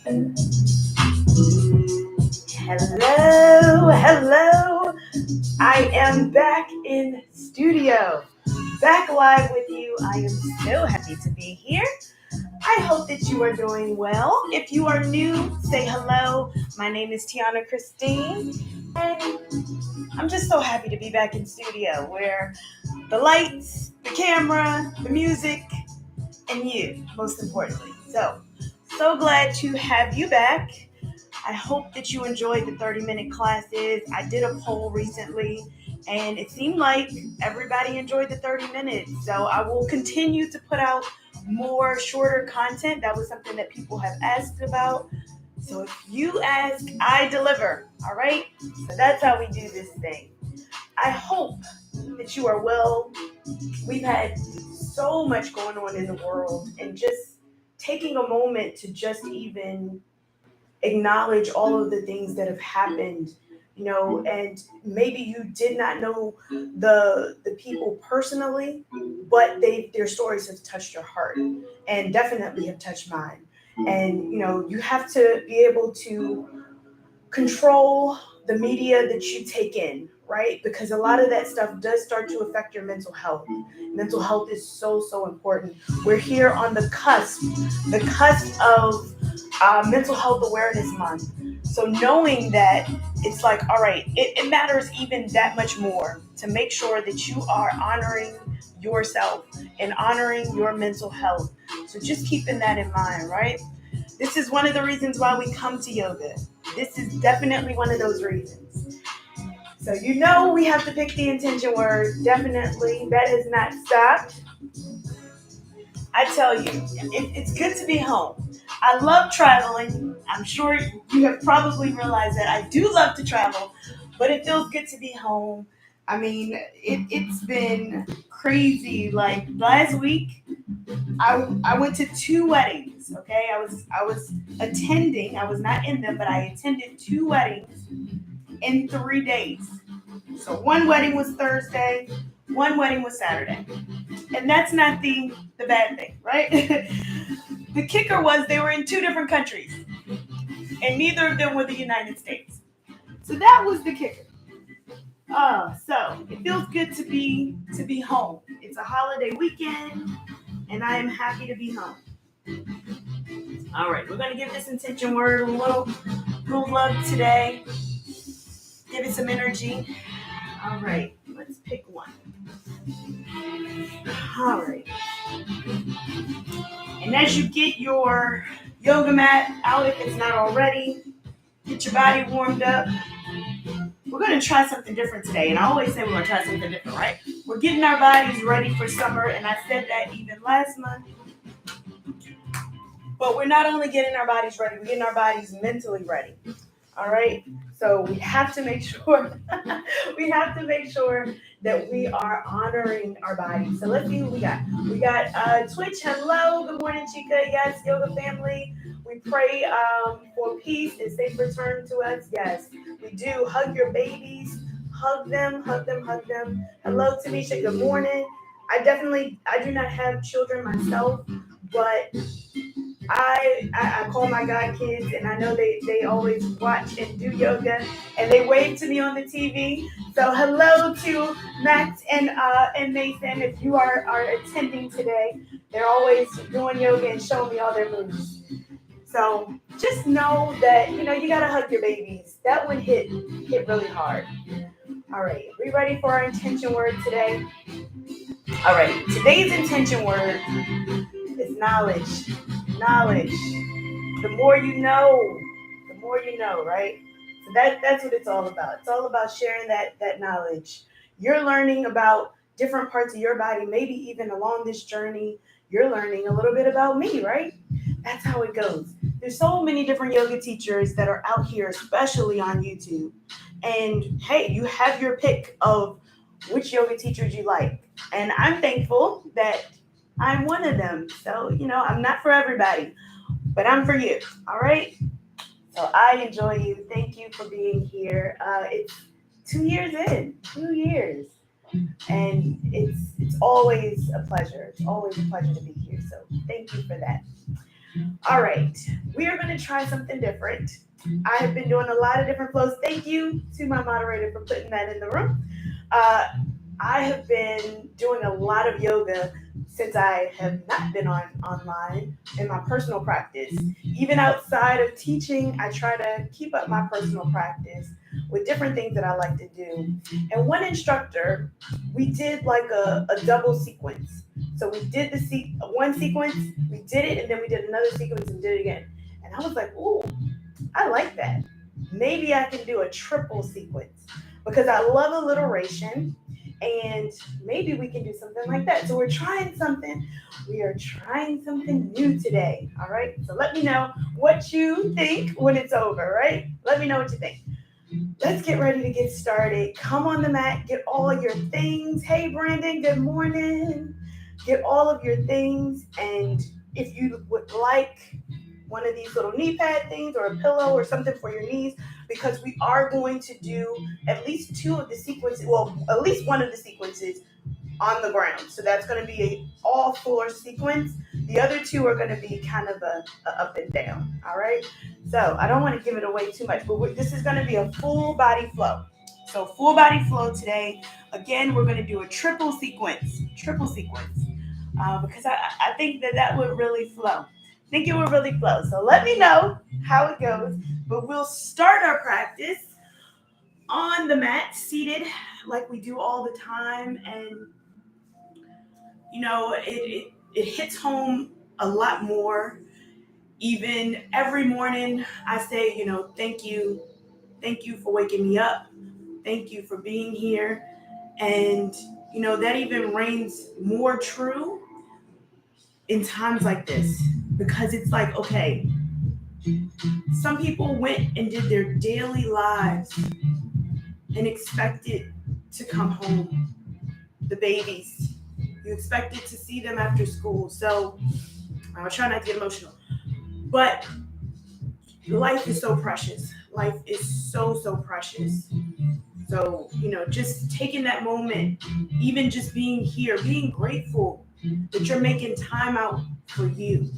Hello. I am back in studio, back live with you. I am so happy to be here. I hope that you are doing well. If you are new, say hello. My name is Tianna Christine, and I'm just so happy to be back in studio where the lights, the camera, the music, and you, most importantly. So glad to have you back. I hope that you enjoyed the 30-minute classes. I did a poll recently, and it seemed like everybody enjoyed the 30 minutes. So I will continue to put out more shorter content. That was something that people have asked about. So if you ask, I deliver. All right? So that's how we do this thing. I hope that you are well. We've had so much going on in the world, and just taking a moment to just even acknowledge all of the things that have happened, and maybe you did not know the people personally, but their stories have touched your heart and definitely have touched mine. And you have to be able to control the media that you take in, right? Because a lot of that stuff does start to affect your mental health. Mental health is so important. We're here on the cusp of Mental Health Awareness Month. So knowing that, it's like, all right, it matters even that much more to make sure that you are honoring yourself and honoring your mental health. So just keeping that in mind, right? This is one of the reasons why we come to yoga. This is definitely one of those reasons. So we have to pick the intention word. Definitely, that has not stopped. I tell you, it's good to be home. I love traveling. I'm sure you have probably realized that I do love to travel, but it feels good to be home. I mean, it's been crazy. Like last week, I went to two weddings. Okay, I was attending. I was not in them, but I attended two weddings in 3 days. So one wedding was Thursday, one wedding was Saturday, and that's not the bad thing, right? The kicker was they were in two different countries, and neither of them were the United States. So that was the kicker. So it feels good to be home. It's a holiday weekend, and I am happy to be home. All right, we're gonna give this intention word a little love today. Give it some energy. All right, let's pick one. All right, and as you get your yoga mat out, if it's not already, get your body warmed up. We're going to try something different today. And I always say we're going to try something different, right? We're getting our bodies ready for summer. And I said that even last month. But we're not only getting our bodies ready, we're getting our bodies mentally ready. All right? So we have to make sure that we are honoring our bodies. So let's see who we got. We got Twitch. Hello. Good morning, Chica. Yes, yoga family. We pray for peace and safe return to us. Yes, we do. Hug your babies. Hug them, hug them, hug them. Hello, Tanisha. Good morning. I do not have children myself, but I call my god kids, and I know they always watch and do yoga, and they wave to me on the TV. So hello to Max and Nathan. If you are attending today, they're always doing yoga and showing me all their moves. So just know that you gotta hug your babies. That one hit really hard. All right, we ready for our intention word today? All right, today's intention word is knowledge. Knowledge. The more you know, right? So that's what it's all about. It's all about sharing that knowledge. You're learning about different parts of your body, maybe even along this journey, you're learning a little bit about me, right? That's how it goes. There's so many different yoga teachers that are out here, especially on YouTube. And hey, you have your pick of which yoga teachers you like. And I'm thankful that I'm one of them. So, I'm not for everybody, but I'm for you. All right. So I enjoy you. Thank you for being here. It's 2 years in, 2 years. And it's always a pleasure. It's always a pleasure to be here. So thank you for that. All right, we are going to try something different. I have been doing a lot of different flows. Thank you to my moderator for putting that in the room. Uh, I have been doing a lot of yoga since I have not been online in my personal practice. Even outside of teaching, I try to keep up my personal practice with different things that I like to do. And one instructor, we did like a double sequence. So we did one sequence, we did it, and then we did another sequence and did it again. And I was like, ooh, I like that. Maybe I can do a triple sequence because I love alliteration, and maybe we can do something like that. So we're trying something. We are trying something new today. All right. So let me know what you think when it's over, right? Let me know what you think. Let's get ready to get started. Come on the mat, get all your things. Hey, Brandon, good morning. Get all of your things. And if you would like one of these little knee pad things or a pillow or something for your knees, because we are going to do at least two of the sequences, well, at least one of the sequences on the ground. So that's going to be an all floor sequence. The other two are going to be kind of a up and down. All right. So I don't want to give it away too much, but this is going to be a full body flow. So full body flow today. Again, we're going to do a triple sequence, because I think that would really flow. I think it would really flow. So let me know how it goes. But we'll start our practice on the mat, seated like we do all the time. And you know, it hits home a lot more. Even every morning I say, you know, thank you for waking me up. Thank you for being here. And, you know, that even reigns more true in times like this, because it's like, okay, some people went and did their daily lives and expected to come home. The babies, you expected to see them after school. So I'll try not to get emotional. But life is so precious. Life is so precious. So, you know, just taking that moment, even just being here, being grateful that you're making time out for you,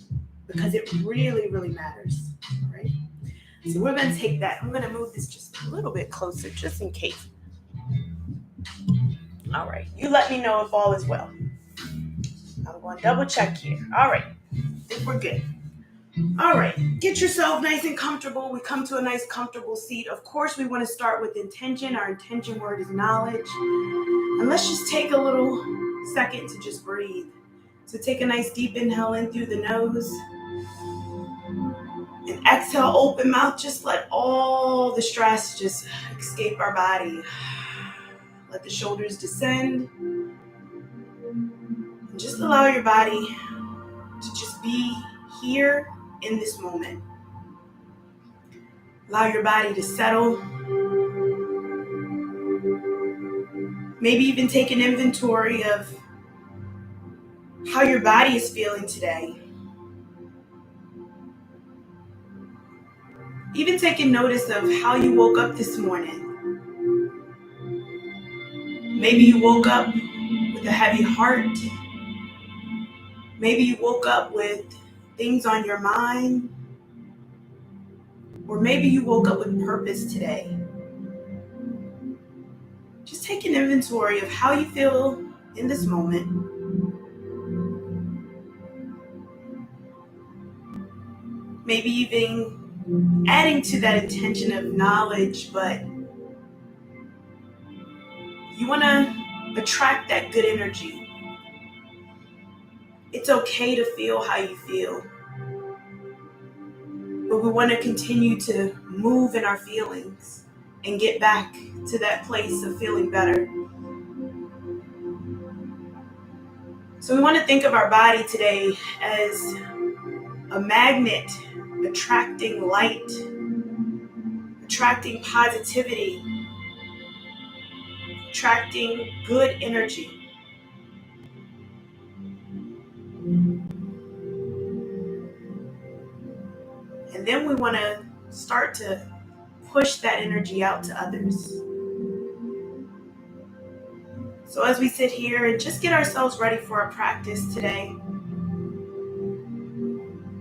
because it really matters. All right. So we're going to take that. I'm going to move this just a little bit closer, just in case. All right. You let me know if all is well. I'm going to double check here. All right. I think we're good. All right, get yourself nice and comfortable. We come to a nice comfortable seat. Of course, we want to start with intention. Our intention word is knowledge. And let's just take a little second to just breathe. So take a nice deep inhale in through the nose. And exhale, open mouth. Just let all the stress just escape our body. Let the shoulders descend. And just allow your body to just be here in this moment. Allow your body to settle. Maybe even take an inventory of how your body is feeling today. Even taking notice of how you woke up this morning. Maybe you woke up with a heavy heart. Maybe you woke up with things on your mind. Or maybe you woke up with purpose today. Just take an inventory of how you feel in this moment. Maybe even adding to that intention of knowledge, but you want to attract that good energy. It's okay to feel how you feel, but we want to continue to move in our feelings and get back to that place of feeling better. So we want to think of our body today as a magnet, attracting light, attracting positivity, attracting good energy. And then we want to start to push that energy out to others. So as we sit here and just get ourselves ready for our practice today,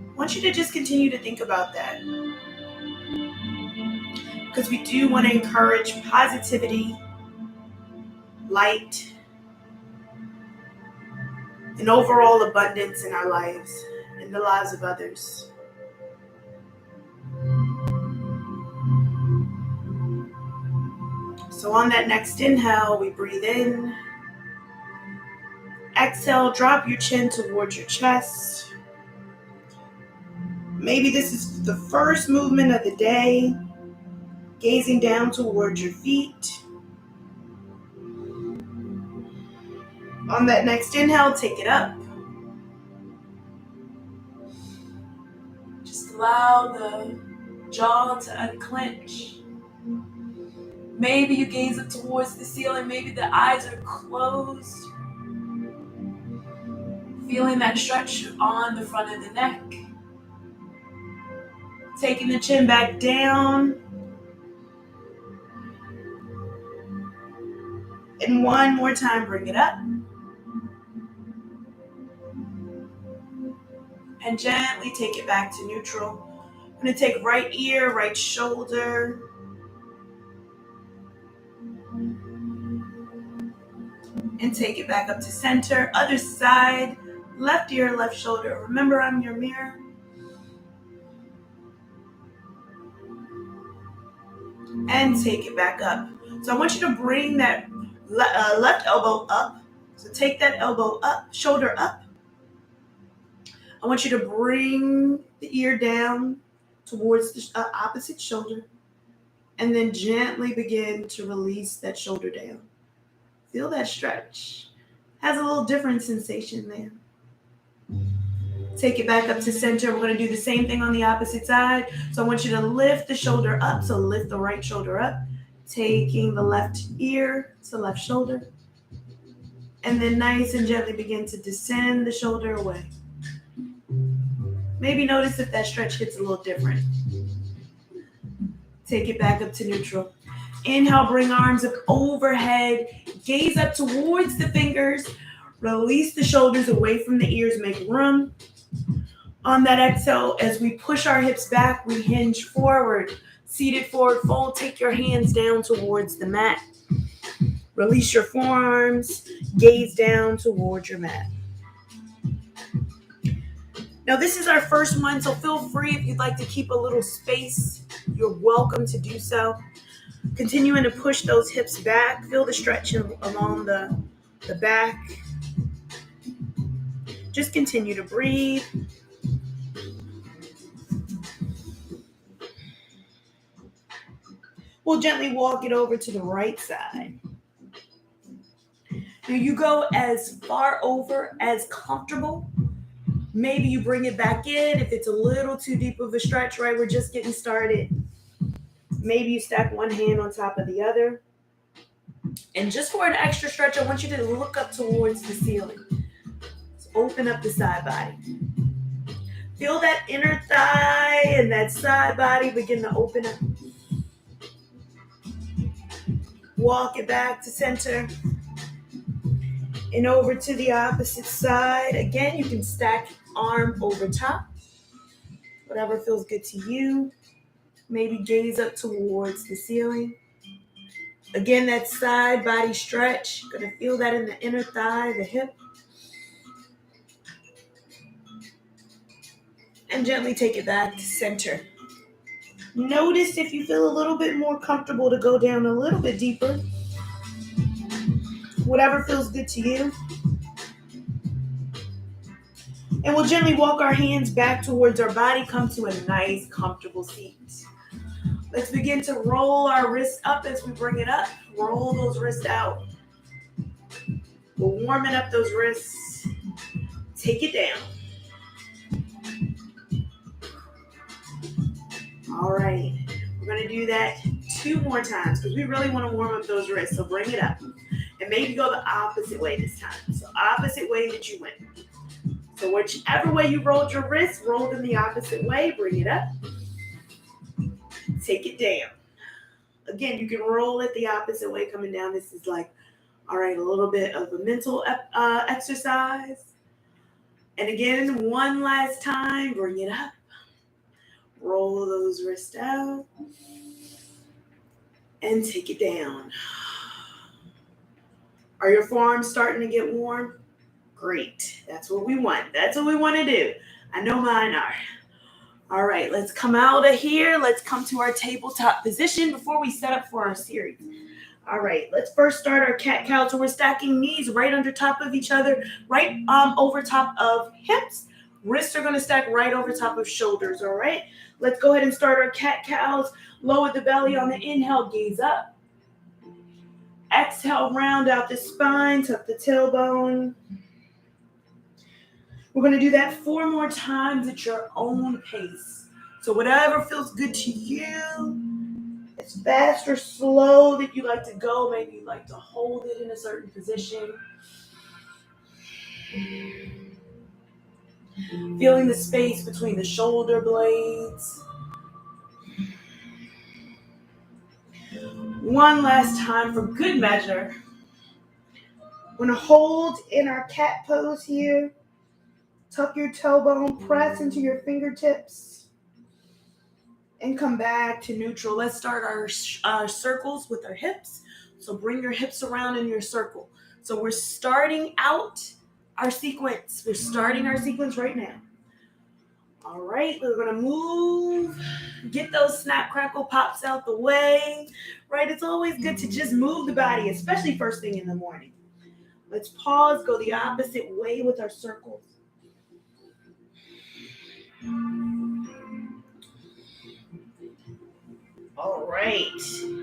I want want you to just continue to think about that, because we do want to encourage positivity, light, and overall abundance in our lives, in the lives of others. So on that next inhale, we breathe in. Exhale, drop your chin towards your chest. Maybe this is the first movement of the day, gazing down towards your feet. On that next inhale, take it up. Just allow the jaw to unclench. Maybe you gaze up towards the ceiling. Maybe the eyes are closed. Feeling that stretch on the front of the neck. Taking the chin back down. And one more time, bring it up. And gently take it back to neutral. I'm going to take right ear, right shoulder. And take it back up to center. Other side, left ear, left shoulder. Remember, I'm your mirror. And take it back up. So I want you to bring that left elbow up. So take that elbow up, shoulder up. I want you to bring the ear down towards the opposite shoulder. And then gently begin to release that shoulder down. Feel that stretch. Has a little different sensation there. Take it back up to center. We're going to do the same thing on the opposite side. So I want you to lift the shoulder up. So lift the right shoulder up. Taking the left ear to left shoulder. And then nice and gently begin to descend the shoulder away. Maybe notice if that stretch hits a little different. Take it back up to neutral. Inhale, bring arms up overhead. Gaze up towards the fingers. Release the shoulders away from the ears. Make room. On that exhale, as we push our hips back, we hinge forward. Seated forward fold. Take your hands down towards the mat. Release your forearms. Gaze down towards your mat. Now, this is our first one, so feel free if you'd like to keep a little space. You're welcome to do so. Continuing to push those hips back. Feel the stretch along the back. Just continue to breathe. We'll gently walk it over to the right side. Now you go as far over as comfortable. Maybe you bring it back in if it's a little too deep of a stretch, right? We're just getting started. Maybe you stack one hand on top of the other. And just for an extra stretch, I want you to look up towards the ceiling. So open up the side body. Feel that inner thigh and that side body begin to open up. Walk it back to center. And over to the opposite side. Again, you can stack arm over top. Whatever feels good to you. Maybe gaze up towards the ceiling. Again, that side body stretch. Gonna feel that in the inner thigh, the hip. And gently take it back to center. Notice if you feel a little bit more comfortable to go down a little bit deeper. Whatever feels good to you. And we'll gently walk our hands back towards our body. Come to a nice, comfortable seat. Let's begin to roll our wrists up as we bring it up. Roll those wrists out. We're warming up those wrists. Take it down. All right. We're going to do that 2 more times because we really want to warm up those wrists. So bring it up. And maybe go the opposite way this time. So opposite way that you went. So whichever way you rolled your wrists, roll them the opposite way. Bring it up. Take it down. Again, you can roll it the opposite way coming down. This is like, all right, a little bit of a mental exercise. And again, one last time, bring it up. Roll those wrists out and take it down. Are your forearms starting to get warm? Great. That's what we want. That's what we want to do. I know mine are. All right, let's come out of here. Let's come to our tabletop position before we set up for our series. All right, let's first start our cat-cow. So we're stacking knees right under top of each other, right over top of hips. Wrists are going to stack right over top of shoulders, all right? Let's go ahead and start our cat-cows. Lower the belly on the inhale, gaze up. Exhale, round out the spine, tuck the tailbone. We're going to do that 4 more times at your own pace. So whatever feels good to you, as fast or slow that you like to go, maybe you like to hold it in a certain position. Feeling the space between the shoulder blades. One last time for good measure. We're going to hold in our cat pose here. Tuck your tailbone, press into your fingertips, and come back to neutral. Let's start our circles with our hips. So bring your hips around in your circle. So we're starting out our sequence. We're starting our sequence right now. All right, we're going to move. Get those snap, crackle, pops out the way. Right, it's always good to just move the body, especially first thing in the morning. Let's pause, go the opposite way with our circles. All right,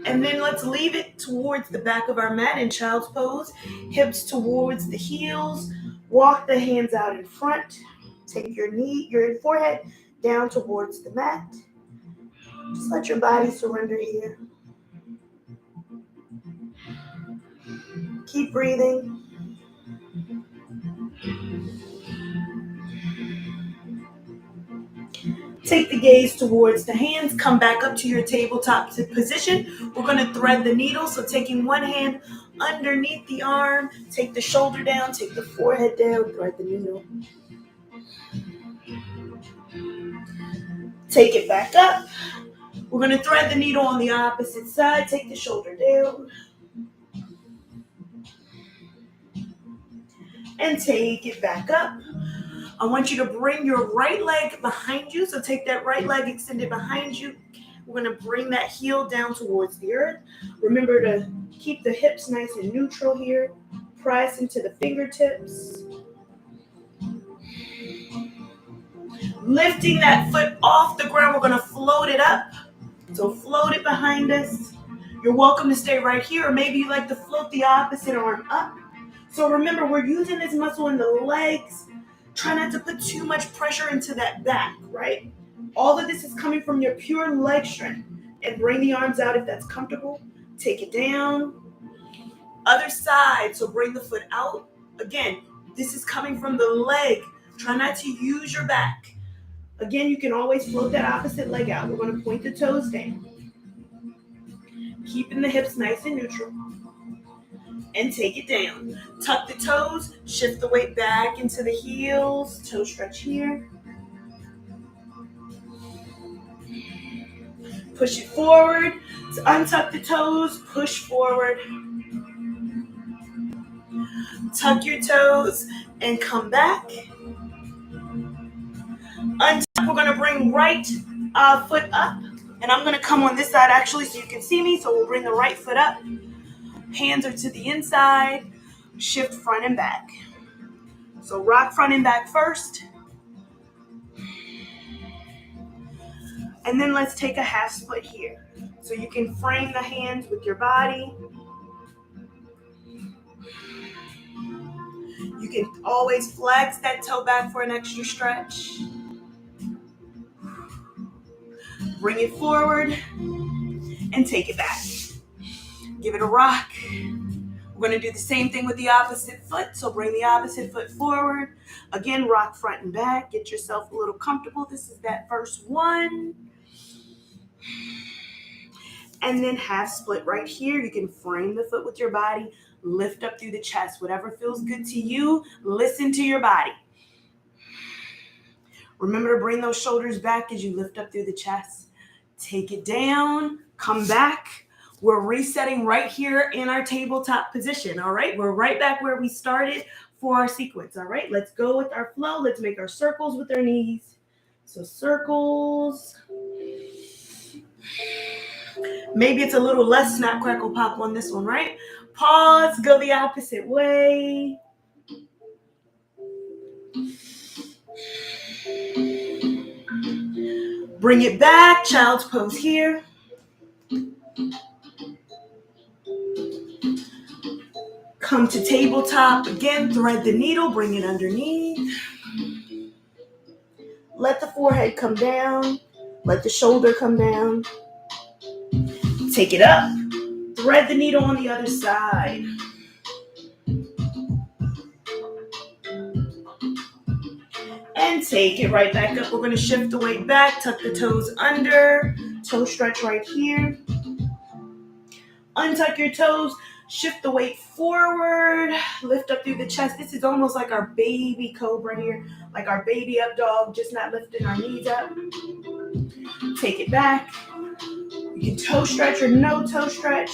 and then let's leave it towards the back of our mat in child's pose. Hips towards the heels. Walk the hands out in front. Take your forehead down towards the mat. Just let your body surrender here. Keep breathing. Take the gaze towards the hands. Come back up to your tabletop position. We're going to thread the needle. So taking one hand underneath the arm, take the shoulder down, take the forehead down, thread the needle. Take it back up. We're going to thread the needle on the opposite side. Take the shoulder down. And take it back up. I want you to bring your right leg behind you. So take that right leg extended behind you. We're going to bring that heel down towards the earth. Remember to keep the hips nice and neutral here. Press into the fingertips. Lifting that foot off the ground, we're going to float it up. So float it behind us. You're welcome to stay right here, or maybe you like to float the opposite arm up. So remember, we're using this muscle in the legs. Try not to put too much pressure into that back, right? All of this is coming from your pure leg strength. And bring the arms out if that's comfortable. Take it down. Other side, so bring the foot out. Again, this is coming from the leg. Try not to use your back. Again, you can always float that opposite leg out. We're going to point the toes down. Keeping the hips nice and neutral. And take it down. Tuck the toes. Shift the weight back into the heels. Toe stretch here. Push it forward. So untuck the toes. Push forward. Tuck your toes and come back. Untuck. We're going to bring right foot up. And I'm going to come on this side actually so you can see me. So we'll bring the right foot up. Hands are to the inside. Shift front and back. So rock front and back first. And then let's take a half split here. So you can frame the hands with your body. You can always flex that toe back for an extra stretch. Bring it forward and take it back. Give it a rock. We're going to do the same thing with the opposite foot. So bring the opposite foot forward. Again, rock front and back. Get yourself a little comfortable. This is that first one. And then half split right here. You can frame the foot with your body. Lift up through the chest. Whatever feels good to you. Listen to your body. Remember to bring those shoulders back as you lift up through the chest. Take it down, come back. We're resetting right here in our tabletop position, all right? We're right back where we started for our sequence, all right? Let's go with our flow. Let's make our circles with our knees. So circles. Maybe it's a little less snap, crackle, pop on this one, right? Pause, go the opposite way. Bring it back, child's pose here. Come to tabletop. Again, thread the needle, bring it underneath. Let the forehead come down. Let the shoulder come down. Take it up. Thread the needle on the other side. And take it right back up. We're going to shift the weight back, tuck the toes under, toe stretch right here. Untuck your toes, shift the weight forward, lift up through the chest. This is almost like our baby cobra here, like our baby up dog, just not lifting our knees up. Take it back. You can toe stretch or no toe stretch.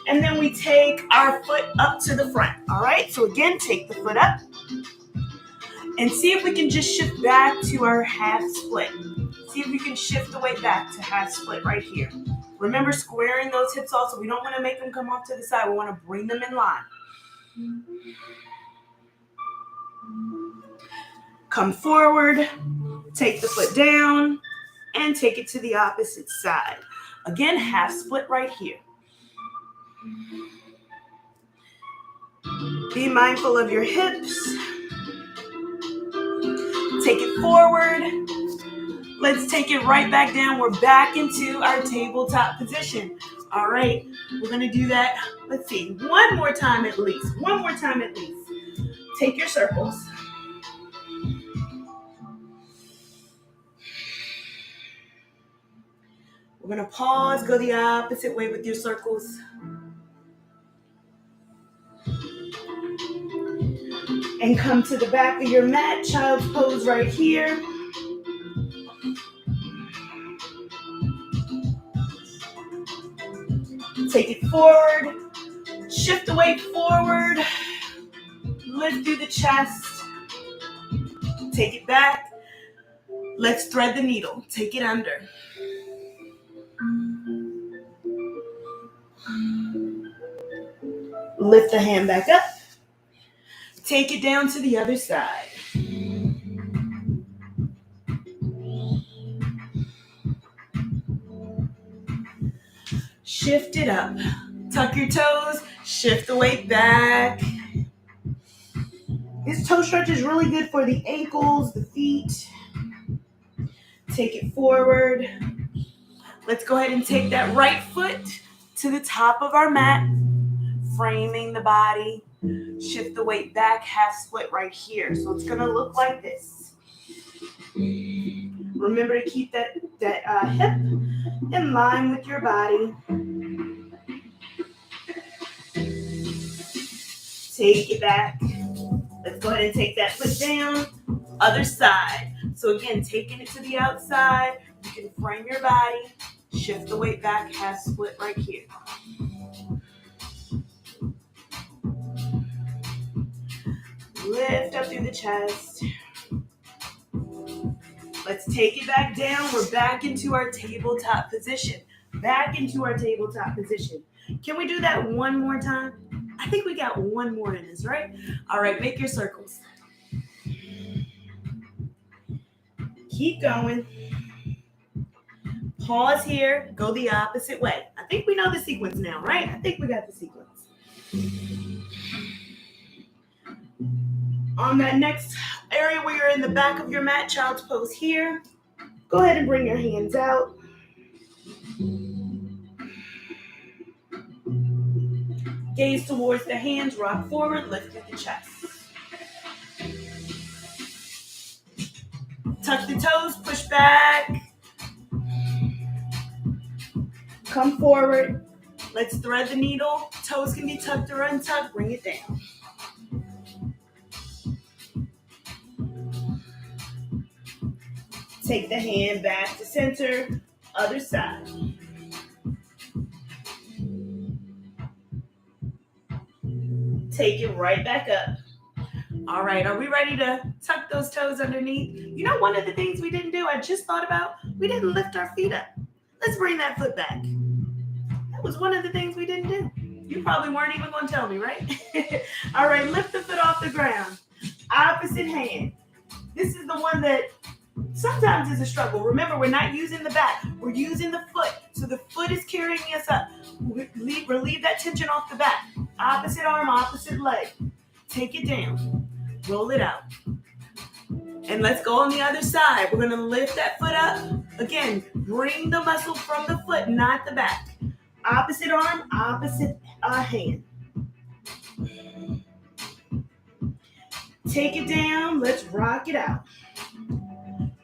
And then we take our foot up to the front, all right? So again, take the foot up. And see if we can just shift back to our half split. See if we can shift the weight back to half split right here. Remember squaring those hips off, so we don't want to make them come off to the side. We want to bring them in line. Come forward, take the foot down, and take it to the opposite side. Again, half split right here. Be mindful of your hips. Take it forward. Let's take it right back down. We're back into our tabletop position. All right, we're going to do that. Let's see, one more time at least. One more time at least. Take your circles. We're going to pause, go the opposite way with your circles. And come to the back of your mat, child's pose right here. Take it forward, shift the weight forward, lift through the chest, take it back. Let's thread the needle, take it under. Lift the hand back up, take it down to the other side. Shift it up. Tuck your toes. Shift the weight back. This toe stretch is really good for the ankles, the feet. Take it forward. Let's go ahead and take that right foot to the top of our mat, framing the body. Shift the weight back, half split right here. So it's going to look like this. Remember to keep that hip in line with your body. Take it back. Let's go ahead and take that foot down. Other side. So again, taking it to the outside. You can frame your body. Shift the weight back, half split right here. Lift up through the chest. Let's take it back down. We're back into our tabletop position. Back into our tabletop position. Can we do that one more time? I think we got one more in this, right? All right, make your circles. Keep going. Pause here. Go the opposite way. I think we know the sequence now, right? I think we got the sequence. On that next area where you're in the back of your mat, child's pose here. Go ahead and bring your hands out. Gaze towards the hands, rock forward, lift through the chest. Tuck the toes, push back. Come forward. Let's thread the needle. Toes can be tucked or untucked. Bring it down. Take the hand back to center, other side. Take it right back up. All right, are we ready to tuck those toes underneath? You know, one of the things we didn't do, I just thought about, we didn't lift our feet up. Let's bring that foot back. That was one of the things we didn't do. You probably weren't even going to tell me, right? All right, lift the foot off the ground. Opposite hand. This is the one that sometimes is a struggle. Remember, we're not using the back. We're using the foot. So the foot is carrying us up. Relieve that tension off the back. Opposite arm, opposite leg. Take it down. Roll it out. And let's go on the other side. We're going to lift that foot up. Again, bring the muscle from the foot, not the back. Opposite arm, opposite hand. Take it down. Let's rock it out.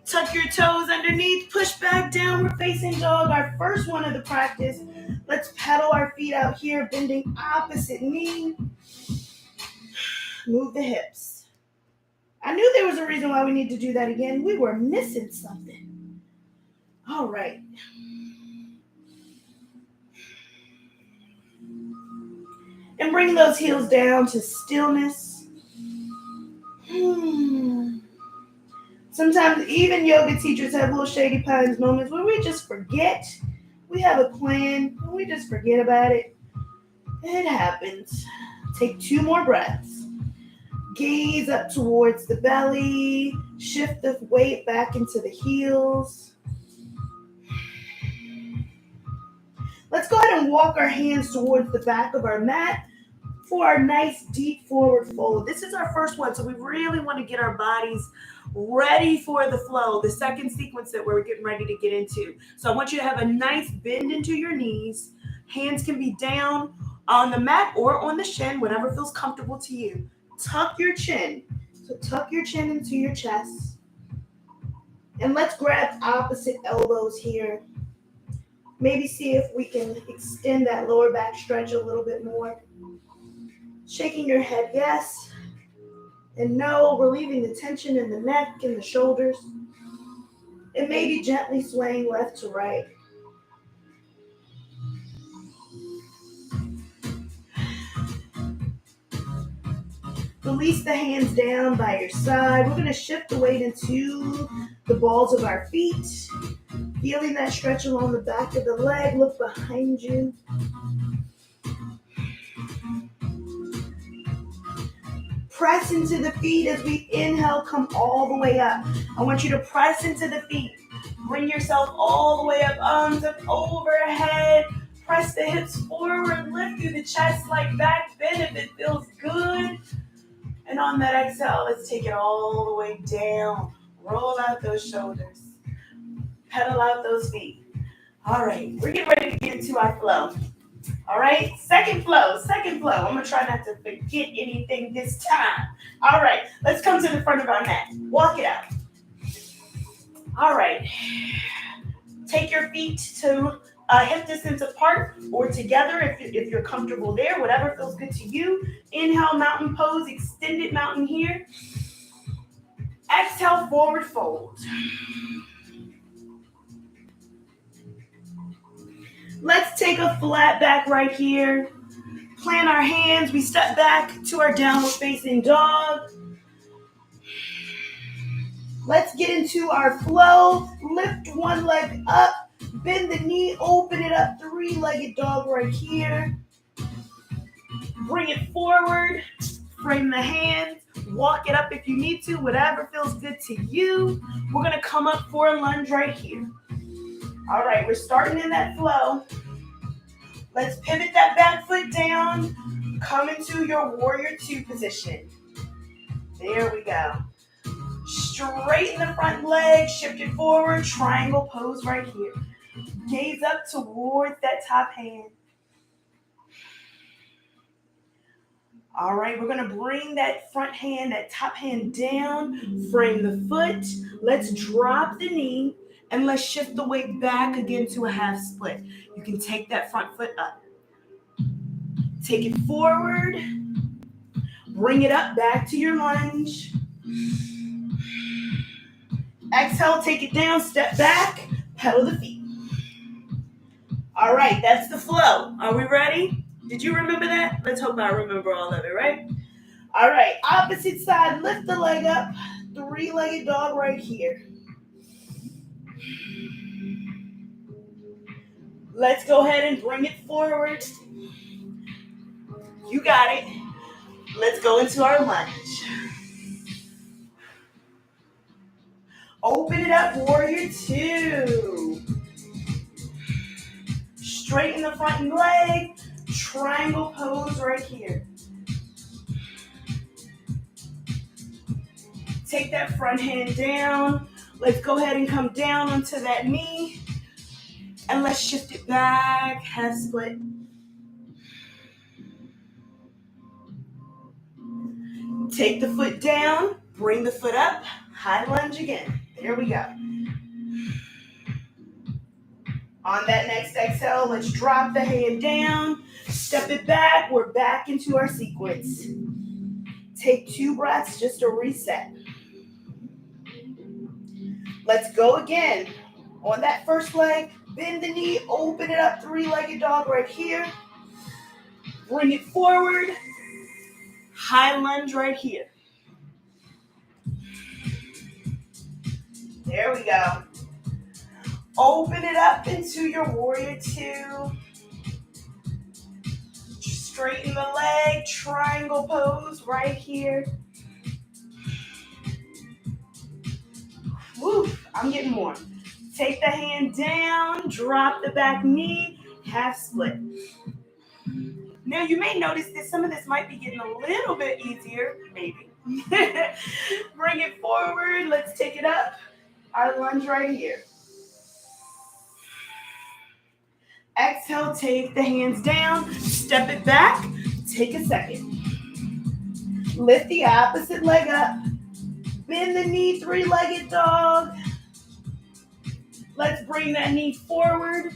Tuck your toes underneath. Push back, downward facing dog. Our first one of the practice. Let's pedal our feet out here, bending opposite knee. Move the hips. I knew there was a reason why we need to do that again. We were missing something. All right. And bring those heels down to stillness. Sometimes even yoga teachers have little shady pines moments where we just forget. We have a plan and we just forget about it. It happens. Take 2 more breaths. Gaze up towards the belly. Shift the weight back into the heels. Let's go ahead and walk our hands towards the back of our mat for our nice deep forward fold. This is our first one, so we really want to get our bodies ready for the flow, the second sequence that we're getting ready to get into. So I want you to have a nice bend into your knees. Hands can be down on the mat or on the shin, whatever feels comfortable to you. Tuck your chin. So tuck your chin into your chest. And let's grab opposite elbows here. Maybe see if we can extend that lower back stretch a little bit more. Shaking your head, yes. And no, relieving the tension in the neck and the shoulders. And maybe gently swaying left to right. Release the hands down by your side. We're going to shift the weight into the balls of our feet. Feeling that stretch along the back of the leg. Look behind you. Press into the feet as we inhale, come all the way up. I want you to press into the feet. Bring yourself all the way up, arms up overhead. Press the hips forward, lift through the chest like back bend if it feels good. And on that exhale, let's take it all the way down. Roll out those shoulders. Pedal out those feet. All right, we're getting ready to get into our flow. All right, second flow. I'm going to try not to forget anything this time. All right, let's come to the front of our mat. Walk it out. All right. Take your feet to hip distance apart or together if you're comfortable there, whatever feels good to you. Inhale, mountain pose, extended mountain here. Exhale, forward fold. Let's take a flat back right here. Plant our hands. We step back to our downward facing dog. Let's get into our flow. Lift one leg up. Bend the knee. Open it up. 3-legged dog right here. Bring it forward. Frame the hands. Walk it up if you need to. Whatever feels good to you. We're going to come up for a lunge right here. All right, we're starting in that flow. Let's pivot that back foot down. Come into your warrior 2 position. There we go. Straighten the front leg, shift it forward, triangle pose right here. Gaze up towards that top hand. All right, we're going to bring that front hand, that top hand down, frame the foot. Let's drop the knee. And let's shift the weight back again to a half split. You can take that front foot up. Take it forward. Bring it up back to your lunge. Exhale, take it down, step back, pedal the feet. All right, that's the flow. Are we ready? Did you remember that? Let's hope I remember all of it, right? All right, opposite side, lift the leg up, three-legged dog right here. Let's go ahead and bring it forward. You got it. Let's go into our lunge. Open it up, warrior two. Straighten the front leg, triangle pose right here. Take that front hand down. Let's go ahead and come down onto that knee. And let's shift it back, half split. Take the foot down, bring the foot up, high lunge again. There we go. On that next exhale, let's drop the hand down, step it back. We're back into our sequence. Take 2 breaths just to reset. Let's go again. On that first leg, bend the knee, open it up, three-legged dog right here. Bring it forward, high lunge right here. There we go. Open it up into your warrior two. Straighten the leg, triangle pose right here. Woo, I'm getting more. Take the hand down, drop the back knee, half split. Now you may notice that some of this might be getting a little bit easier, maybe. Bring it forward, let's take it up. Our lunge right here. Exhale, take the hands down, step it back, take a second. Lift the opposite leg up, bend the knee, three-legged dog. Let's bring that knee forward,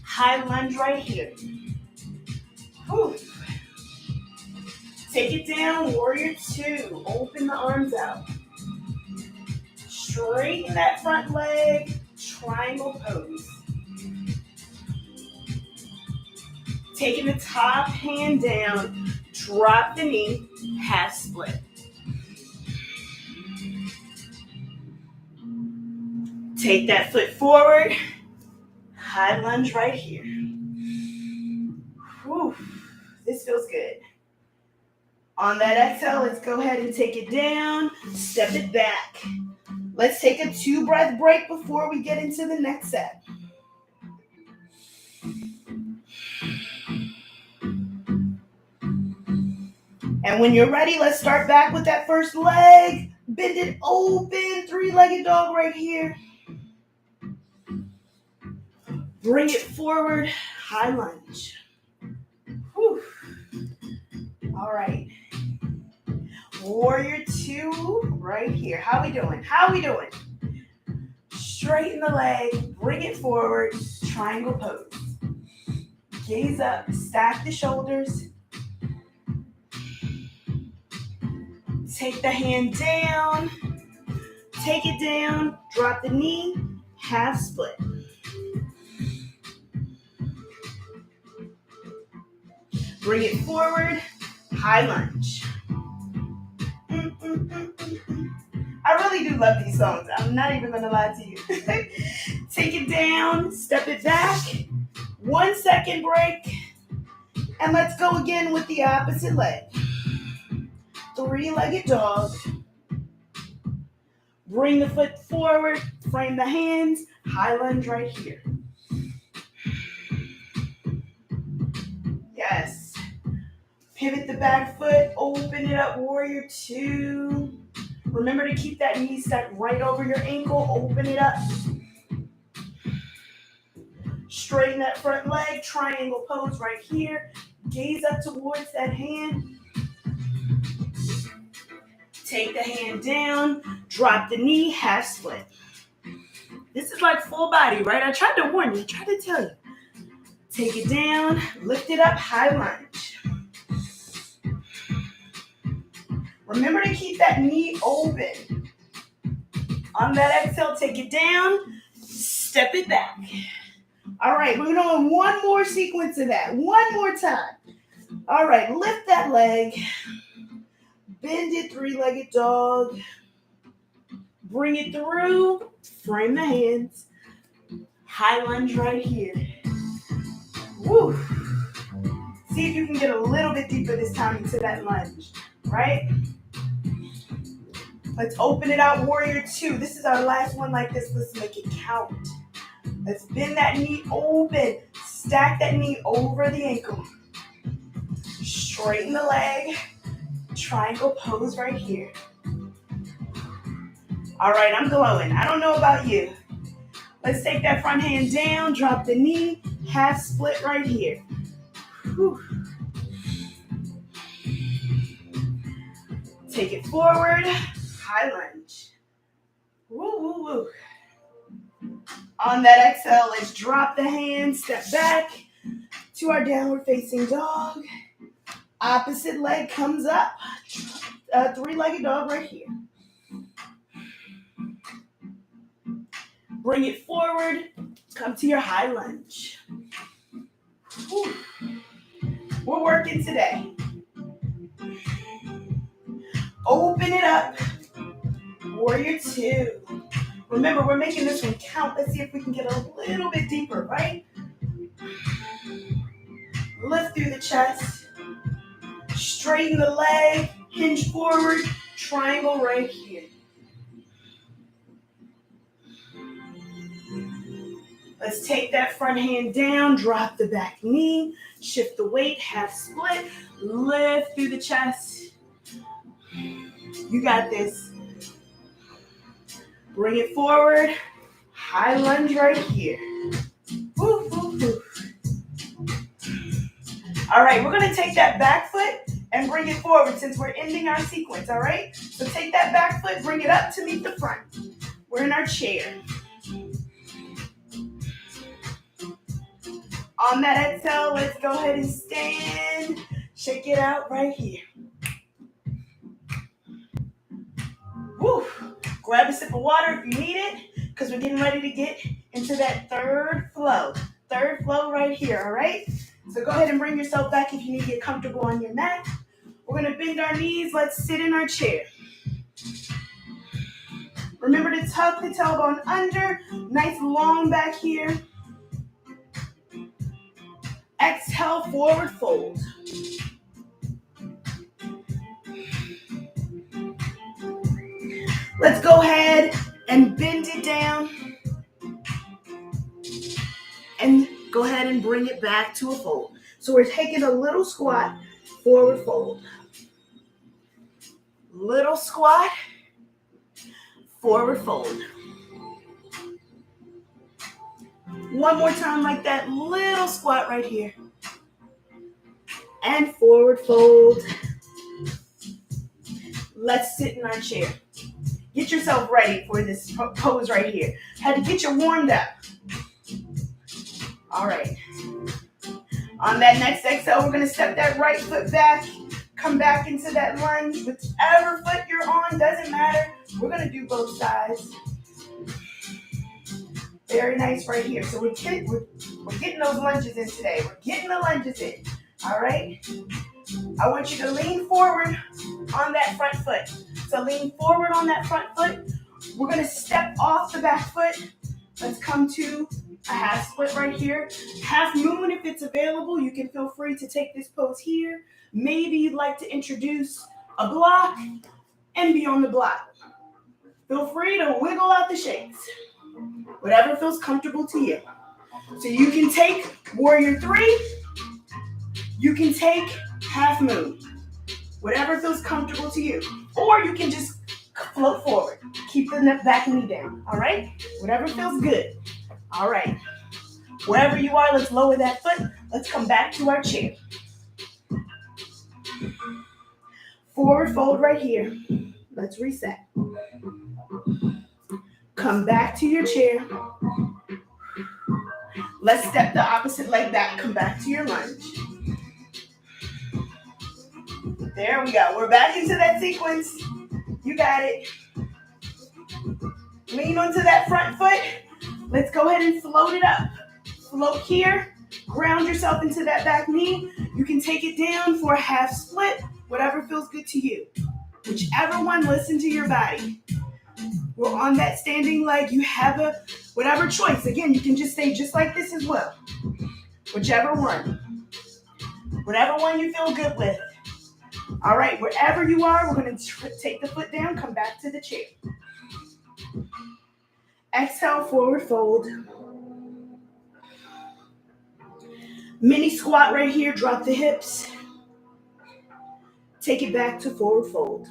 high lunge right here. Whew. Take it down, warrior two, open the arms out. Straighten that front leg, triangle pose. Taking the top hand down, drop the knee, half split. Take that foot forward, high lunge right here. Whew, this feels good. On that exhale, let's go ahead and take it down, step it back. Let's take a 2-breath break before we get into the next set. And when you're ready, let's start back with that first leg. Bend it open, three-legged dog right here. Bring it forward, high lunge. Whew. All right. Warrior two right here. How we doing? Straighten the leg, bring it forward, triangle pose. Gaze up, stack the shoulders. Take the hand down, take it down, drop the knee, half split. Bring it forward, high lunge. I really do love these songs. I'm not even gonna lie to you. Take it down, step it back, 1 second break, and let's go again with the opposite leg. Three-legged dog. Bring the foot forward, frame the hands, high lunge right here. Yes. Pivot the back foot, open it up, warrior two. Remember to keep that knee stacked right over your ankle, open it up. Straighten that front leg, triangle pose right here. Gaze up towards that hand. Take the hand down, drop the knee, half split. This is like full body, right? I tried to warn you, I tried to tell you. Take it down, lift it up, high lunge. Remember to keep that knee open. On that exhale, take it down, step it back. All right, we're doing one more sequence of that. One more time. All right, lift that leg. Bend it, three-legged dog. Bring it through. Frame the hands. High lunge right here. Woo. See if you can get a little bit deeper this time into that lunge, right? Let's open it out, warrior two. This is our last one like this. Let's make it count. Let's bend that knee open. Stack that knee over the ankle. Straighten the leg. Triangle pose right here. All right, I'm glowing. I don't know about you. Let's take that front hand down, drop the knee, half split right here. Whew. Take it forward, high lunge. Woo, woo, woo. On that exhale, let's drop the hands, step back to our downward facing dog. Opposite leg comes up, three-legged dog right here. Bring it forward, come to your high lunge. Whew. We're working today. Open it up, warrior two. Remember, we're making this one count. Let's see if we can get a little bit deeper, right? Lift through the chest. Straighten the leg. Hinge forward. Triangle right here. Let's take that front hand down. Drop the back knee. Shift the weight. Half split. Lift through the chest. You got this. Bring it forward. High lunge right here. Woo, woo, woo. All right, we're going to take that back foot and bring it forward since we're ending our sequence, all right? So take that back foot, bring it up to meet the front. We're in our chair. On that exhale, let's go ahead and stand. Shake it out right here. Woo. Grab a sip of water if you need it, because we're getting ready to get into that third flow. Third flow right here, all right? So go ahead and bring yourself back if you need to get comfortable on your mat. We're going to bend our knees. Let's sit in our chair. Remember to tuck the tailbone under. Nice long back here. Exhale, forward fold. Let's go ahead and bend it down. And go ahead and bring it back to a fold. So we're taking a little squat, forward fold. Little squat, forward fold. One more time like that, little squat right here. And forward fold. Let's sit in our chair. Get yourself ready for this pose right here. Had to get you warmed up. All right. On that next exhale, we're going to step that right foot back. Come back into that lunge. Whichever foot you're on, doesn't matter. We're going to do both sides. Very nice right here. So we're getting those lunges in today. We're getting the lunges in. All right? I want you to lean forward on that front foot. So lean forward on that front foot. We're going to step off the back foot. Let's come to a half split right here. Half moon if it's available. You can feel free to take this pose here. Maybe you'd like to introduce a block and be on the block. Feel free to wiggle out the shapes. Whatever feels comfortable to you. So you can take warrior three. You can take half moon. Whatever feels comfortable to you. Or you can just float forward. Keep the back knee down. All right? Whatever feels good. All right. Wherever you are, let's lower that foot. Let's come back to our chair. Forward fold right here. Let's reset. Come back to your chair. Let's step the opposite leg back. Come back to your lunge. There we go. We're back into that sequence. You got it. Lean onto that front foot. Let's go ahead and float it up. Float here. Ground yourself into that back knee. You can take it down for a half split, whatever feels good to you. Whichever one, listen to your body. We're on that standing leg. You have whatever choice. Again, you can just stay just like this as well. Whichever one. Whatever one you feel good with. All right, wherever you are, we're going to take the foot down, come back to the chair. Exhale, forward fold. Mini squat right here, drop the hips. Take it back to forward fold.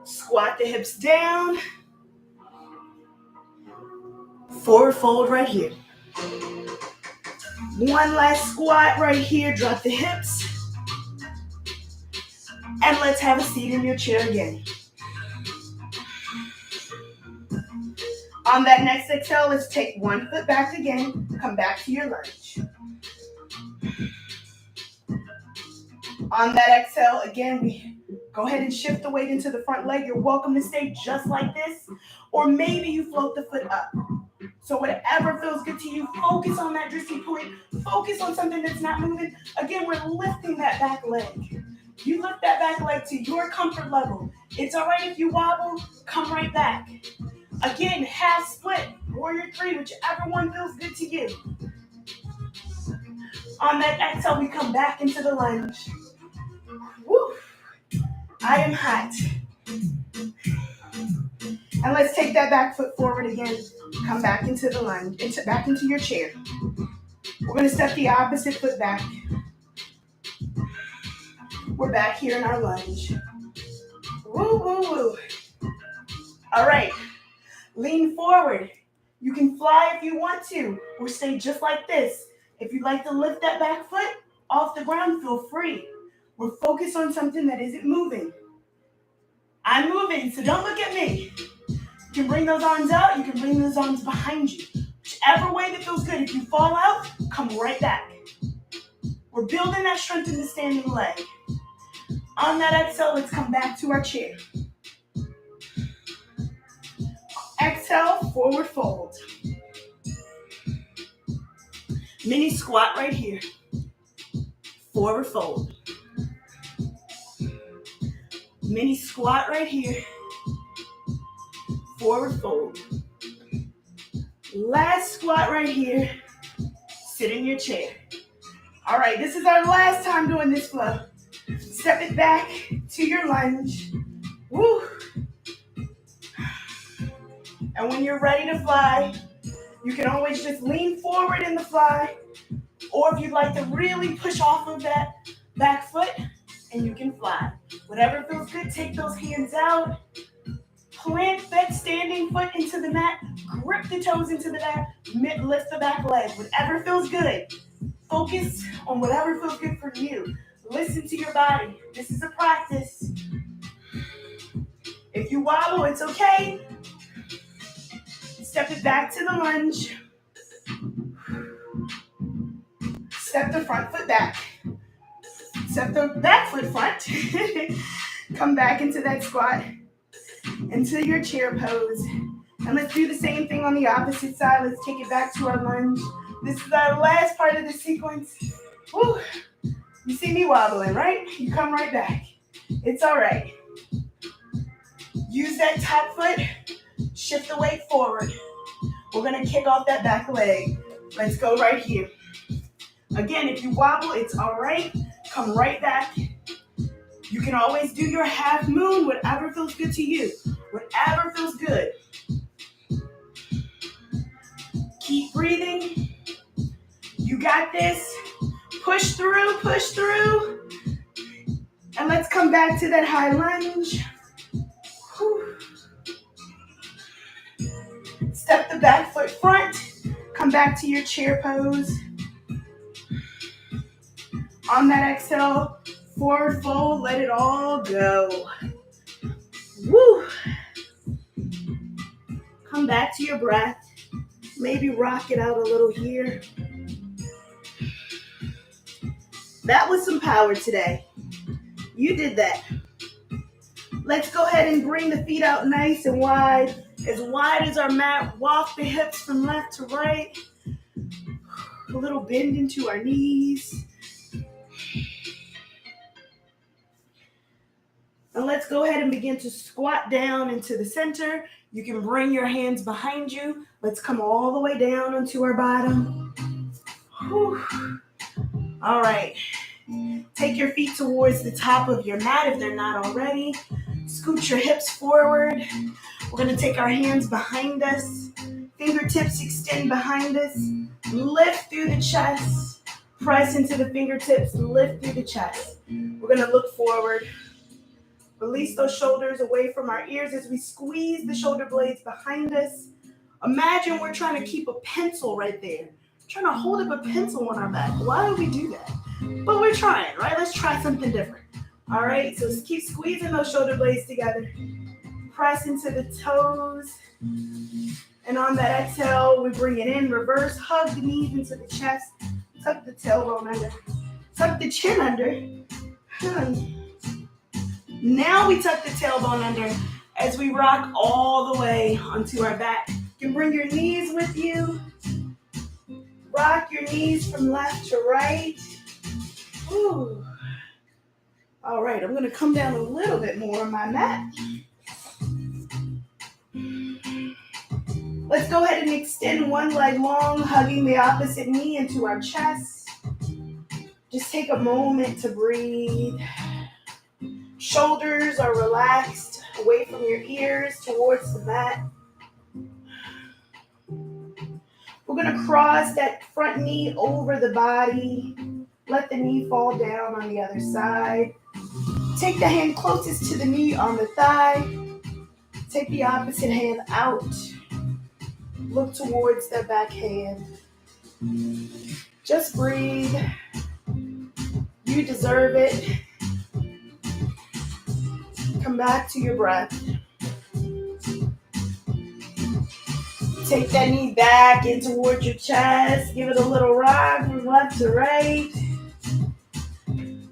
Squat the hips down. Forward fold right here. One last squat right here, drop the hips. And let's have a seat in your chair again. On that next exhale, let's take one foot back again. Come back to your lunge. On that exhale, again, we go ahead and shift the weight into the front leg. You're welcome to stay just like this, or maybe you float the foot up. So whatever feels good to you, focus on that drissy point. Focus on something that's not moving. Again, we're lifting that back leg. You lift that back leg to your comfort level. It's all right if you wobble, come right back. Again, half split, warrior three, whichever one feels good to you. On that exhale, we come back into the lunge. Woo! I am hot. And let's take that back foot forward again. Come back into the lunge, back into your chair. We're going to step the opposite foot back. We're back here in our lunge. Woo, woo, woo. All right. Lean forward. You can fly if you want to, or stay just like this. If you'd like to lift that back foot off the ground, feel free. We're focused on something that isn't moving. I'm moving, so don't look at me. You can bring those arms out. You can bring those arms behind you. Whichever way that feels good. If you fall out, come right back. We're building that strength in the standing leg. On that exhale, let's come back to our chair. Exhale, forward fold. Mini squat right here. Forward fold. Mini squat right here. Forward fold. Last squat right here. Sit in your chair. All right, this is our last time doing this flow. Step it back to your lunge. Woo! And when you're ready to fly, you can always just lean forward in the fly, or if you'd like to really push off of that back foot, and you can fly. Whatever feels good, take those hands out. Plant that standing foot into the mat. Grip the toes into the mat. Lift the back leg. Whatever feels good. Focus on whatever feels good for you. Listen to your body. This is a practice. If you wobble, it's okay. Step it back to the lunge. Step the front foot back. Step the back foot front. Come back into that squat, into your chair pose. And let's do the same thing on the opposite side. Let's take it back to our lunge. This is our last part of the sequence. Woo. You see me wobbling, right? You come right back. It's all right. Use that top foot. Shift the weight forward. We're going to kick off that back leg. Let's go right here. Again, if you wobble, it's all right. Come right back. You can always do your half moon, whatever feels good to you. Whatever feels good. Keep breathing. You got this. Push through, push through. And let's come back to that high lunge. Whew. Step the back foot front. Come back to your chair pose. On that exhale, forward fold, let it all go. Woo! Come back to your breath. Maybe rock it out a little here. That was some power today. You did that. Let's go ahead and bring the feet out nice and wide as our mat. Walk the hips from left to right. A little bend into our knees. And let's go ahead and begin to squat down into the center. You can bring your hands behind you. Let's come all the way down onto our bottom. Whew. All right. Take your feet towards the top of your mat if they're not already. Scoot your hips forward. We're going to take our hands behind us. Fingertips extend behind us. Lift through the chest. Press into the fingertips. Lift through the chest. We're going to look forward. Release those shoulders away from our ears as we squeeze the shoulder blades behind us. Imagine we're trying to keep a pencil right there. Trying to hold up a pencil on our back. Why do we do that? But we're trying, right? Let's try something different. All right, so keep squeezing those shoulder blades together. Press into the toes. And on that exhale, we bring it in, reverse, hug the knees into the chest. Tuck the tailbone under. Tuck the chin under. Now we tuck the tailbone under as we rock all the way onto our back. You can bring your knees with you. Rock your knees from left to right. Ooh. All right, I'm going to come down a little bit more on my mat. Let's go ahead and extend one leg long, hugging the opposite knee into our chest. Just take a moment to breathe. Shoulders are relaxed away from your ears towards the mat. We're going to cross that front knee over the body. Let the knee fall down on the other side. Take the hand closest to the knee on the thigh. Take the opposite hand out. Look towards the back hand. Just breathe. You deserve it. Come back to your breath. Take that knee back in towards your chest. Give it a little rock from left to right.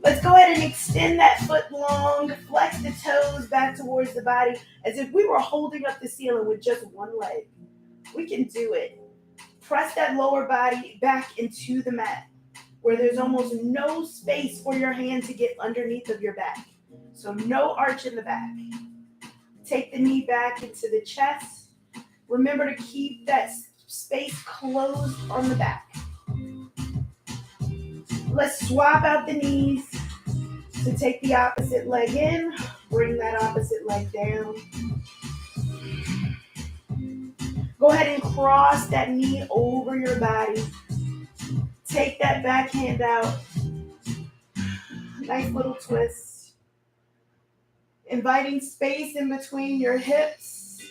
Let's go ahead and extend that foot long. Flex the toes back towards the body as if we were holding up the ceiling with just one leg. We can do it. Press that lower body back into the mat where there's almost no space for your hand to get underneath of your back. So no arch in the back. Take the knee back into the chest. Remember to keep that space closed on the back. Let's swap out the knees. So take the opposite leg in. Bring that opposite leg down. Go ahead and cross that knee over your body. Take that back hand out. Nice little twist. Inviting space in between your hips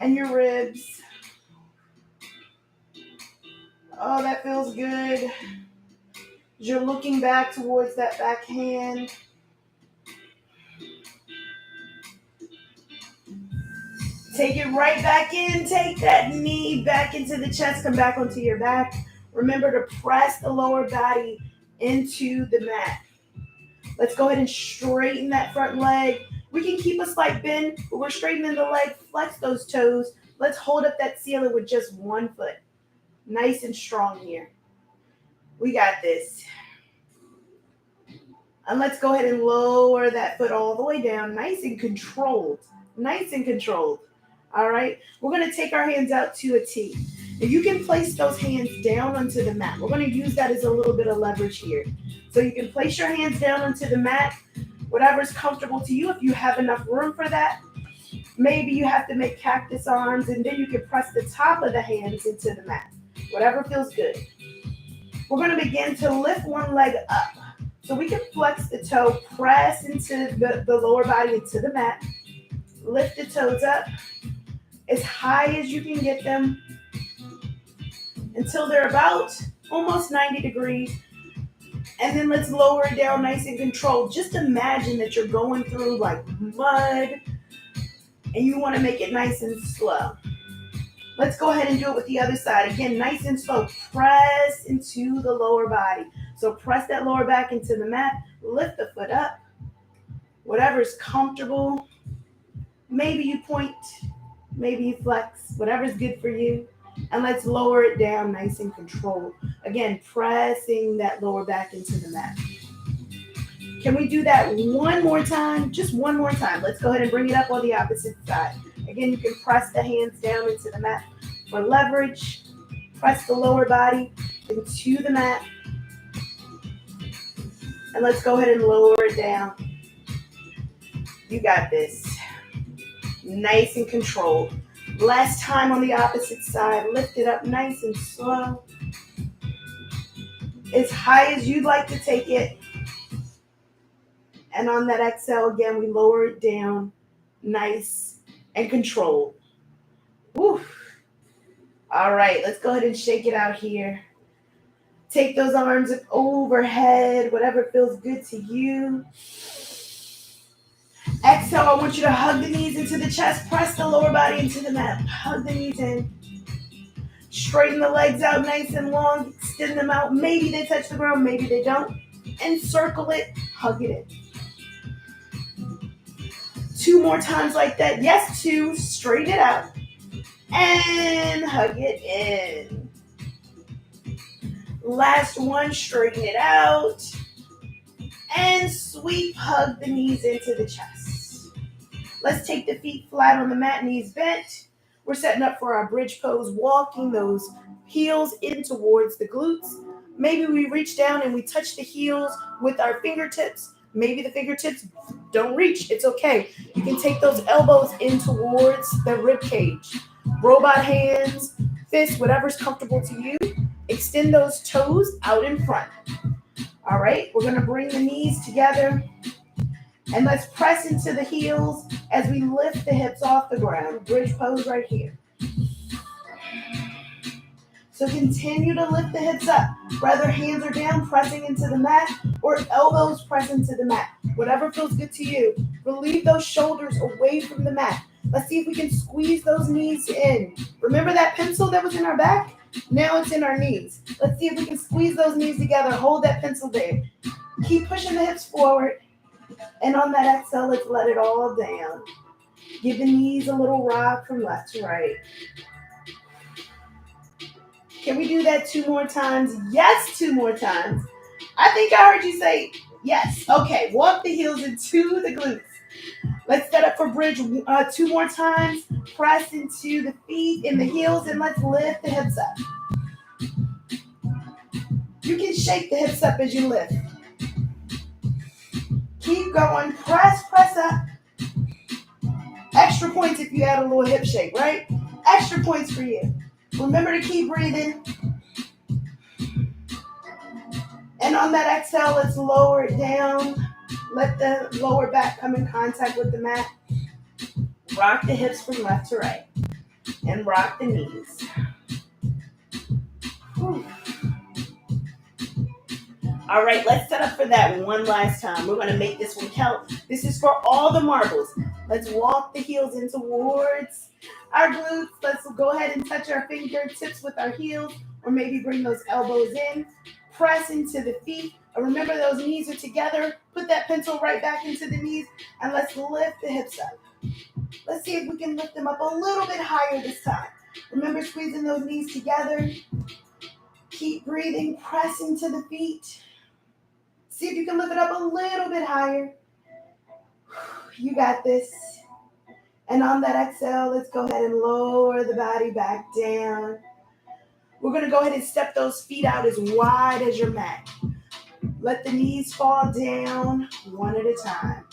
and your ribs. Oh, that feels good. You're looking back towards that back hand. Take it right back in. Take that knee back into the chest. Come back onto your back. Remember to press the lower body into the mat. Let's go ahead and straighten that front leg. We can keep a slight bend, but we're straightening the leg. Flex those toes. Let's hold up that ceiling with just one foot. Nice and strong here. We got this. And let's go ahead and lower that foot all the way down. Nice and controlled. Nice and controlled. All right. We're going to take our hands out to a T. Now you can place those hands down onto the mat. We're going to use that as a little bit of leverage here. So you can place your hands down onto the mat, whatever's comfortable to you. If you have enough room for that, maybe you have to make cactus arms, and then you can press the top of the hands into the mat. Whatever feels good. We're going to begin to lift one leg up. So we can flex the toe, press into the lower body into the mat. Lift the toes up as high as you can get them until they're about almost 90 degrees. And then let's lower it down nice and controlled. Just imagine that you're going through like mud and you want to make it nice and slow. Let's go ahead and do it with the other side. Again, nice and slow. Press into the lower body. So press that lower back into the mat. Lift the foot up. whatever's comfortable. Maybe you point, maybe you flex, whatever's good for you. And let's lower it down nice and controlled. Again, pressing that lower back into the mat. Can we do that one more time? Just one more time. Let's go ahead and bring it up on the opposite side. Again, you can press the hands down into the mat for leverage. Press the lower body into the mat. And let's go ahead and lower it down. You got this. Nice and controlled. Last time on the opposite side. Lift it up nice and slow. As high as you'd like to take it. And on that exhale, again, we lower it down. Nice and controlled. Woo. All right, let's go ahead and shake it out here. Take those arms up overhead, whatever feels good to you. Exhale, I want you to hug the knees into the chest. Press the lower body into the mat. Hug the knees in. Straighten the legs out nice and long. Extend them out. Maybe they touch the ground, maybe they don't. Encircle it. Hug it in. 2 more times like that. Yes, 2. Straighten it out. And hug it in. Last one. Straighten it out. And sweep, hug the knees into the chest. Let's take the feet flat on the mat, knees bent. We're setting up for our bridge pose, walking those heels in towards the glutes. Maybe we reach down and we touch the heels with our fingertips. Maybe the fingertips don't reach. It's okay. You can take those elbows in towards the rib cage. Robot hands, fists, whatever's comfortable to you. Extend those toes out in front. All right, we're going to bring the knees together. And let's press into the heels as we lift the hips off the ground. Bridge pose right here. So continue to lift the hips up. Whether hands are down, pressing into the mat, or elbows press into the mat. Whatever feels good to you. Relieve those shoulders away from the mat. Let's see if we can squeeze those knees in. Remember that pencil that was in our back? Now it's in our knees. Let's see if we can squeeze those knees together. Hold that pencil there. Keep pushing the hips forward. And on that exhale, let's let it all down. Give the knees a little rock from left to right. Can we do that 2 more times? Yes, 2 more times. I think I heard you say yes. Okay, walk the heels into the glutes. Let's set up for bridge 2 more times. Press into the feet and the heels, and let's lift the hips up. You can shake the hips up as you lift. Keep going. Press up. Extra points if you add a little hip shake, right? Extra points for you. Remember to keep breathing. And on that exhale, let's lower it down. Let the lower back come in contact with the mat. Rock the hips from left to right. And rock the knees. Whew. All right, let's set up for that one last time. We're going to make this one count. This is for all the marbles. Let's walk the heels in towards our glutes. Let's go ahead and touch our fingertips with our heels, or maybe bring those elbows in. Press into the feet. Remember, those knees are together. Put that pencil right back into the knees, and let's lift the hips up. Let's see if we can lift them up a little bit higher this time. Remember, squeezing those knees together. Keep breathing. Press into the feet. See if you can lift it up a little bit higher. You got this. And on that exhale, let's go ahead and lower the body back down. We're going to go ahead and step those feet out as wide as your mat. Let the knees fall down one at a time.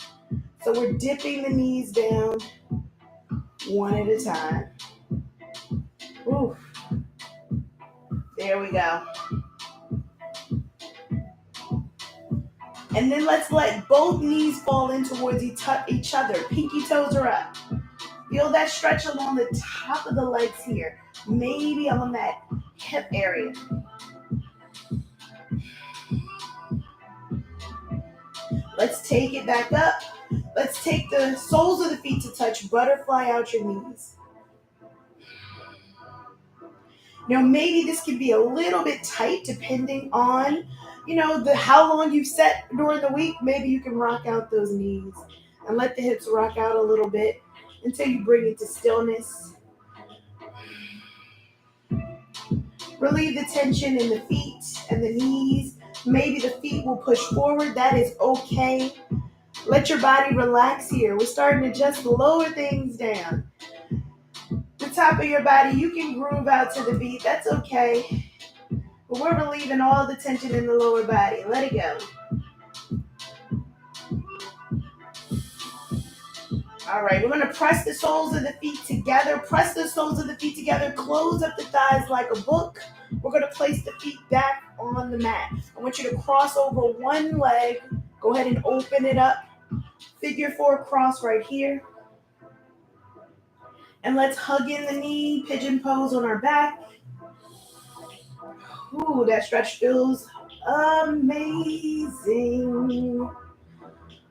So we're dipping the knees down one at a time. Ooh. There we go. And then let's let both knees fall in towards each other. Pinky toes are up. Feel that stretch along the top of the legs here. Maybe on that hip area. Let's take it back up. Let's take the soles of the feet to touch. Butterfly out your knees. Now, maybe this could be a little bit tight depending on, how long you've set during the week. Maybe you can rock out those knees. And let the hips rock out a little bit until you bring it to stillness. Relieve the tension in the feet and the knees. Maybe the feet will push forward. That is okay. Let your body relax here. We're starting to just lower things down. The top of your body, you can groove out to the beat. That's okay. But we're relieving all the tension in the lower body. Let it go. All right, we're going to press the soles of the feet together. Press the soles of the feet together. Close up the thighs like a book. We're going to place the feet back on the mat. I want you to cross over one leg. Go ahead and open it up. Figure 4 cross right here. And let's hug in the knee, pigeon pose on our back. Ooh, that stretch feels amazing.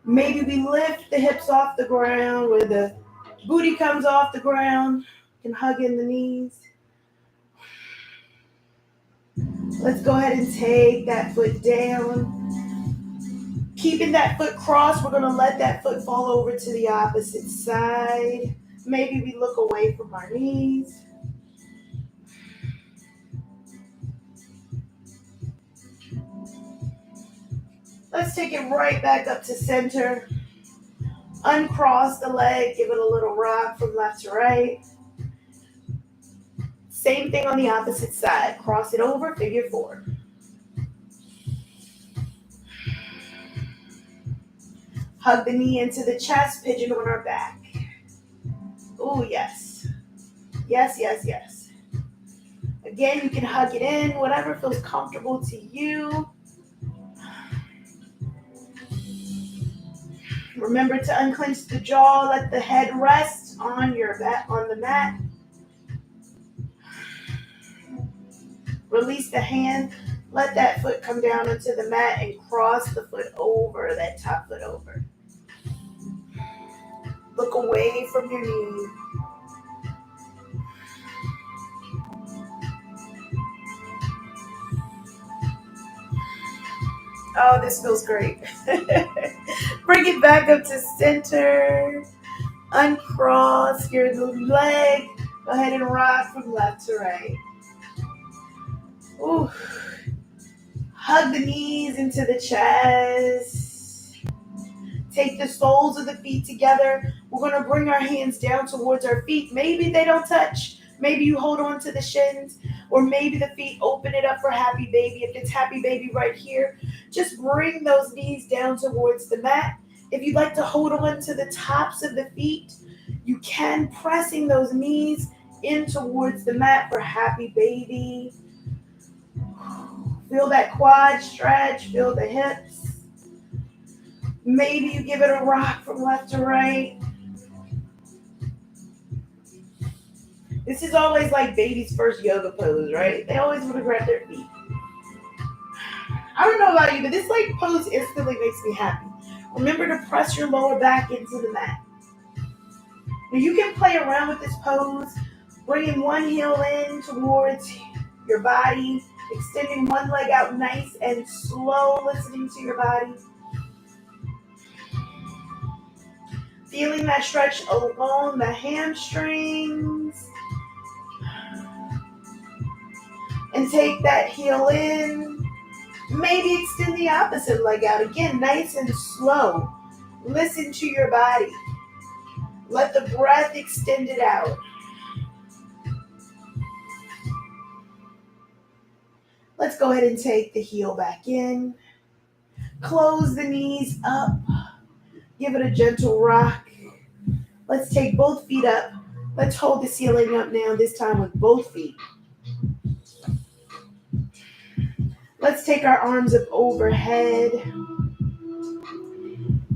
Maybe we lift the hips off the ground where the booty comes off the ground. You can hug in the knees. Let's go ahead and take that foot down. Keeping that foot crossed, we're going to let that foot fall over to the opposite side. Maybe we look away from our knees. Let's take it right back up to center. Uncross the leg, give it a little rock from left to right. Same thing on the opposite side. Cross it over, figure 4. Hug the knee into the chest, pigeon on our back. Oh, yes. Yes, yes, yes. Again, you can hug it in, whatever feels comfortable to you. Remember to unclench the jaw, let the head rest on the mat. Release the hand, let that foot come down onto the mat and cross the foot over, that top foot over. Look away from your knee. Oh, this feels great. Bring it back up to center. Uncross your leg. Go ahead and rock from left to right. Ooh. Hug the knees into the chest. Take the soles of the feet together. We're going to bring our hands down towards our feet. Maybe they don't touch. Maybe you hold on to the shins. Or maybe the feet open it up for happy baby. If it's happy baby right here, just bring those knees down towards the mat. If you'd like to hold on to the tops of the feet, you can, pressing those knees in towards the mat for happy baby. Feel that quad stretch, feel the hips. Maybe you give it a rock from left to right. This is always like baby's first yoga pose, right? They always want to grab their feet. I don't know about you, but this like pose instantly makes me happy. Remember to press your lower back into the mat. Now you can play around with this pose, bringing one heel in towards your body, extending one leg out nice and slow, listening to your body. Feeling that stretch along the hamstrings. And take that heel in. Maybe extend the opposite leg out. Again, nice and slow. Listen to your body. Let the breath extend it out. Let's go ahead and take the heel back in. Close the knees up. Give it a gentle rock. Let's take both feet up. Let's hold the ceiling up now, this time with both feet. Let's take our arms up overhead.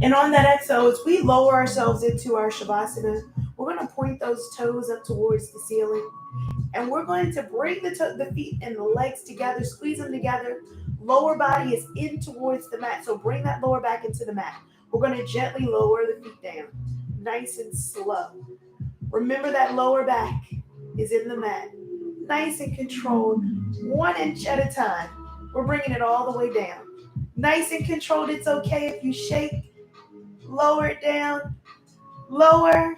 And on that exhale, as we lower ourselves into our Savasana, we're going to point those toes up towards the ceiling. And we're going to bring the feet and the legs together, squeeze them together. Lower body is in towards the mat, so bring that lower back into the mat. We're going to gently lower the feet down, nice and slow. Remember that lower back is in the mat, nice and controlled, 1 inch at a time. We're bringing it all the way down. Nice and controlled. It's okay if you shake. Lower it down. Lower,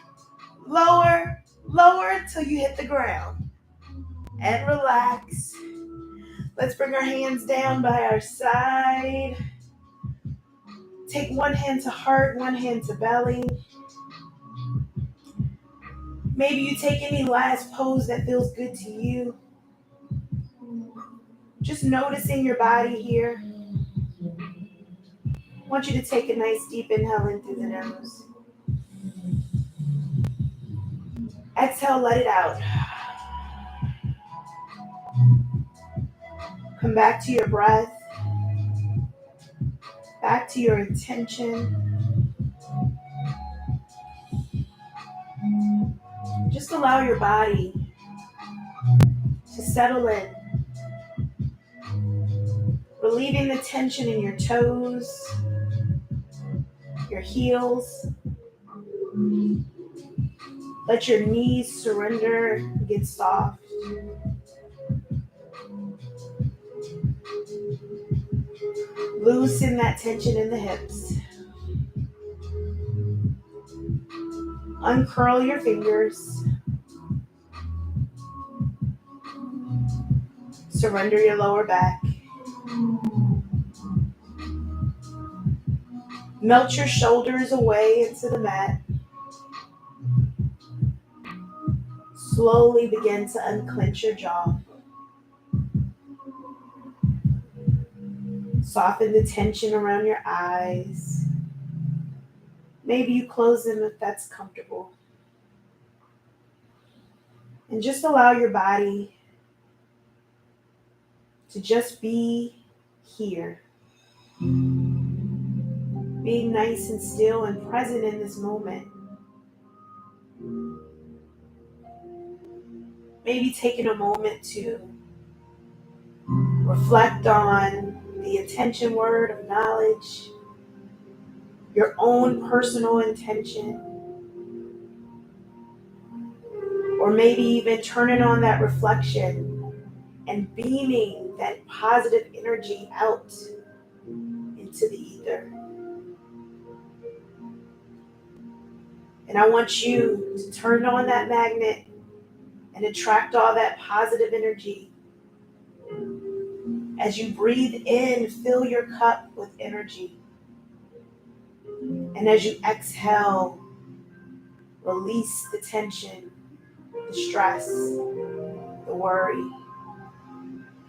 lower, lower till you hit the ground. And relax. Let's bring our hands down by our side. Take one hand to heart, one hand to belly. Maybe you take any last pose that feels good to you. Just noticing your body here. I want you to take a nice deep inhale in through the nose. Exhale, let it out. Come back to your breath. Back to your intention. Just allow your body to settle in. Relieving the tension in your toes, your heels. Let your knees surrender and get soft. Loosen that tension in the hips. Uncurl your fingers. Surrender your lower back. Melt your shoulders away into the mat. Slowly begin to unclench your jaw. Soften the tension around your eyes. Maybe you close them if that's comfortable. And just allow your body to just be here. Being nice and still and present in this moment. Maybe taking a moment to reflect on the intention word of knowledge, your own personal intention, or maybe even turning on that reflection and beaming that positive energy out into the ether. And I want you to turn on that magnet and attract all that positive energy. As you breathe in, fill your cup with energy. And as you exhale, release the tension, the stress, the worry,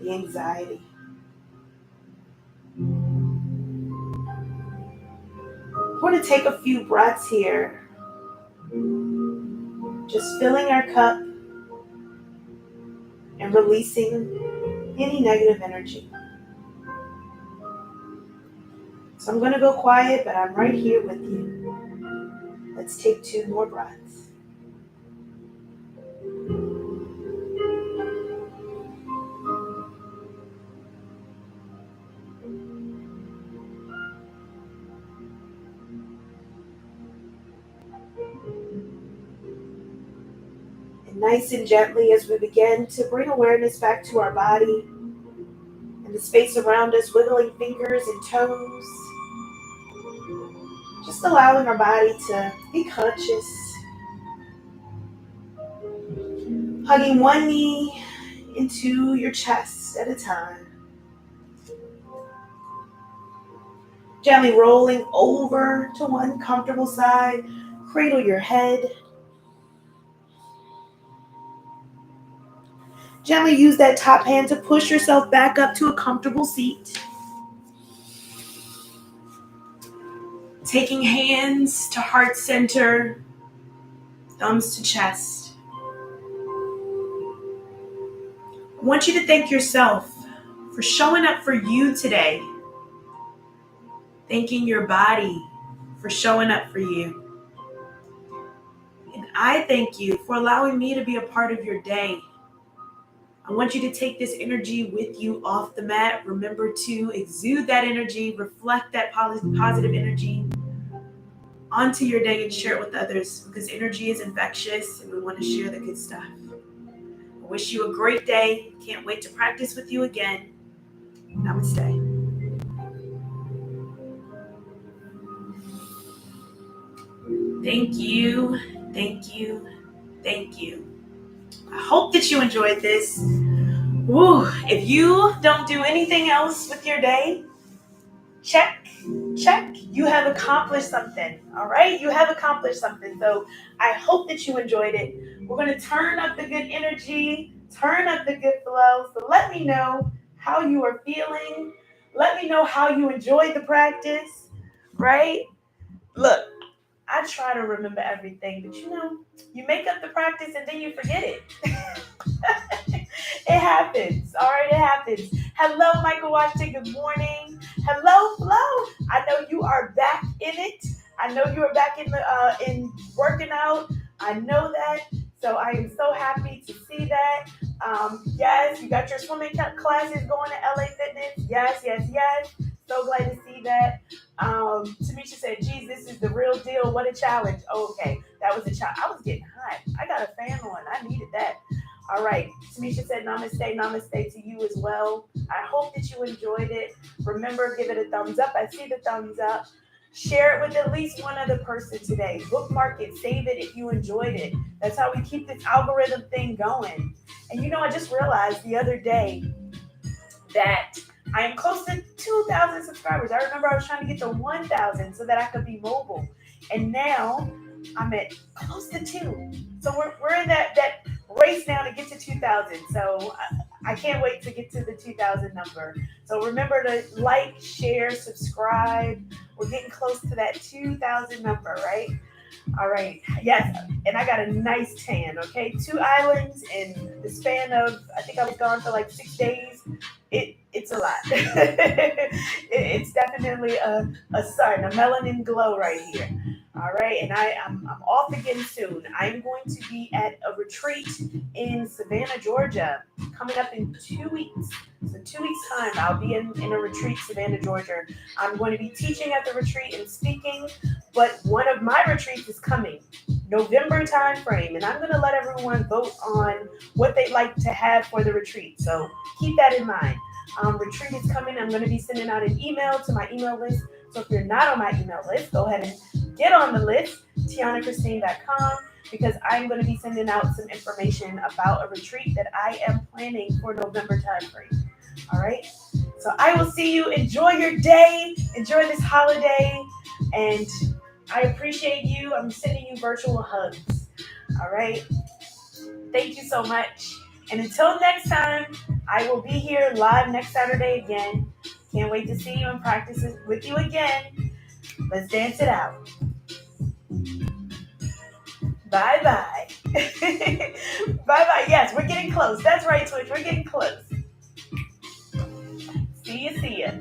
the anxiety. I want to take a few breaths here. Just filling our cup and releasing any negative energy. So I'm going to go quiet, but I'm right here with you. Let's take 2 more breaths. And nice and gently as we begin to bring awareness back to our body and the space around us, wiggling fingers and toes. Just allowing our body to be conscious. Hugging one knee into your chest at a time. Gently rolling over to one comfortable side. Cradle your head. Gently use that top hand to push yourself back up to a comfortable seat. Taking hands to heart center, thumbs to chest. I want you to thank yourself for showing up for you today. Thanking your body for showing up for you. And I thank you for allowing me to be a part of your day. I want you to take this energy with you off the mat. Remember to exude that energy, reflect that positive energy onto your day and share it with others, because energy is infectious and we want to share the good stuff. I wish you a great day. Can't wait to practice with you again. Namaste. Thank you, thank you, thank you. I hope that you enjoyed this. Woo. If you don't do anything else with your day, check, check. You have accomplished something. All right? You have accomplished something. So I hope that you enjoyed it. We're going to turn up the good energy, turn up the good flow. So let me know how you are feeling. Let me know how you enjoyed the practice, right? Look, I try to remember everything, but you make up the practice and then you forget it. It happens. All right, it happens. Hello, Michael Washington. Good morning. Hello, Flo. I know you are back in it. I know you are back in working out. I know that. So I am so happy to see that. Yes, you got your swimming classes going to LA Fitness. Yes, yes, yes. So glad to see that. Tamisha said, geez, this is the real deal. What a challenge. Oh, okay. That was a challenge. I was getting hot. I got a fan on. I needed that. All right. Tamisha said, namaste, namaste to you as well. I hope that you enjoyed it. Remember, give it a thumbs up. I see the thumbs up. Share it with at least one other person today. Bookmark it, save it if you enjoyed it. That's how we keep this algorithm thing going. And I just realized the other day that I am close to 2,000 subscribers. I remember I was trying to get to 1,000 so that I could be mobile. And now I'm at close to 2. So we're in that race now to get to 2,000. So I can't wait to get to the 2,000 number. So remember to like, share, subscribe. We're getting close to that 2,000 number, right? All right. Yes. And I got a nice tan, okay? 2 islands in the span of, I think I was gone for like 6 days. It's a lot. It's definitely a sun, a melanin glow right here. All right. And I'm off again soon. I'm going to be at a retreat in Savannah, Georgia, coming up in 2 weeks. So 2 weeks time, I'll be in a retreat, Savannah, Georgia. I'm going to be teaching at the retreat and speaking, but one of my retreats is coming, November time frame, and I'm going to let everyone vote on what they'd like to have for the retreat. So keep that in mind. Retreat is coming. I'm going to be sending out an email to my email list. So if you're not on my email list, go ahead and get on the list, TiannaChristine.com, because I'm going to be sending out some information about a retreat that I am planning for November time frame. All right. So I will see you. Enjoy your day. Enjoy this holiday. And I appreciate you. I'm sending you virtual hugs. All right. Thank you so much. And until next time, I will be here live next Saturday again. Can't wait to see you and practice with you again. Let's dance it out. Bye-bye. Bye-bye. Yes, we're getting close. That's right, Twitch. We're getting close. See ya, see ya.